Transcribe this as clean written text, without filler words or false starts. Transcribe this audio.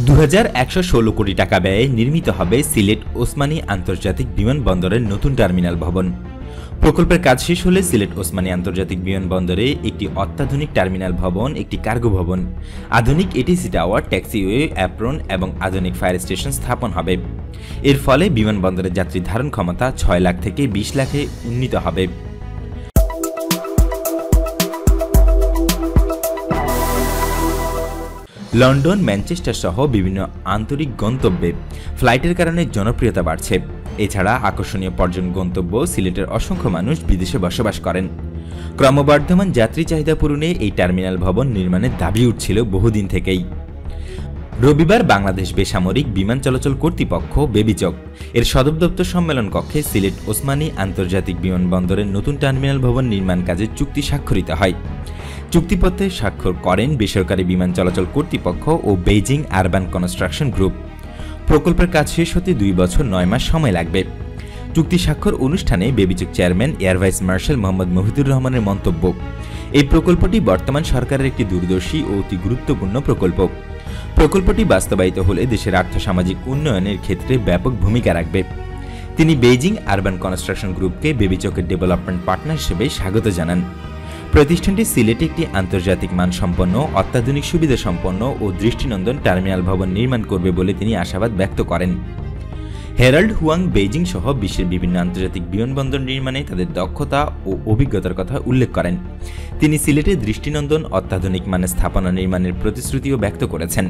2116 কোটি টাকা ব্যয়ে নির্মিত হবে সিলেট ওসমানী আন্তর্জাতিক বিমানবন্দরের নতুন টার্মিনাল ভবন। প্রকল্পের কাজ শেষ হলে সিলেট ওসমানী আন্তর্জাতিক বিমানবন্দরে একটি অত্যাধুনিক টার্মিনাল ভবন, একটি কার্গো ভবন, আধুনিক এটিসি টাওয়ার, ট্যাক্সিওয়ে, অ্যাপ্রন এবং আধুনিক ফায়ার স্টেশন স্থাপন হবে। এর ফলে বিমানবন্দরের যাত্রী ধারণ ক্ষমতা 6 লাখ থেকে 20 লাখে উন্নীত হবে। লন্ডন, ম্যানচেস্টার সহ বিভিন্ন আন্তরিক গন্তব্যে ফ্লাইটের কারণে জনপ্রিয়তা বাড়ছে। এছাড়া আকর্ষণীয় পর্যটন গন্তব্য সিলেটের অসংখ্য মানুষ বিদেশে বসবাস করেন। ক্রমবর্ধমান যাত্রী চাহিদা পূরণে এই টার্মিনাল ভবন নির্মাণের দাবি উঠছিল বহুদিন থেকেই। রবিবার বাংলাদেশ বেসামরিক বিমান চলাচল কর্তৃপক্ষ বেবিচক এর সদর দপ্তর সম্মেলন কক্ষে সিলেট ওসমানী আন্তর্জাতিক বিমানবন্দরের নতুন টার্মিনাল ভবন নির্মাণ কাজের চুক্তি স্বাক্ষরিত হয়। চুক্তিপত্রে স্বাক্ষর করেন বেসরকারি বিমান চলাচল কর্তৃপক্ষ ও বেইজিং আরবান কনস্ট্রাকশন গ্রুপ। প্রকল্পের কাজ শেষ হতে 2 বছর 9 মাস সময় লাগবে। চুক্তি স্বাক্ষর অনুষ্ঠানে বেবিচক chairman air vice marshal Mohammad Mohidur রহমানের মন্তব্য, এই প্রকল্পটি বর্তমান সরকারের একটি দূরদর্শী ও অতি গুরুত্বপূর্ণ প্রকল্প। প্রকল্পটি বাস্তবায়িত হলে দেশের আর্থসামাজিক উন্নয়নের ক্ষেত্রে ব্যাপক ভূমিকা রাখবে। তিনি বেইজিং আরবান কনস্ট্রাকশন গ্রুপকে বেবিচকের ডেভেলপমেন্ট পার্টনার হিসেবে স্বাগত জানান। প্রতিষ্ঠানটি সিলেটে একটি আন্তর্জাতিক মানসম্পন্ন, অত্যাধুনিক সুবিধা সম্পন্ন ও দৃষ্টিনন্দন টার্মিনাল ভবন নির্মাণ করবে বলে তিনি আশাবাদ ব্যক্ত করেন। হেরাল্ড হুয়াং বেইজিং সহ বিশ্বের বিভিন্ন আন্তর্জাতিক বিমানবন্দর নির্মাণে তাদের দক্ষতা ও অভিজ্ঞতার কথা উল্লেখ করেন। তিনি সিলেটে দৃষ্টিনন্দন, অত্যাধুনিক মানের স্থাপনা নির্মাণের প্রতিশ্রুতিও ব্যক্ত করেছেন।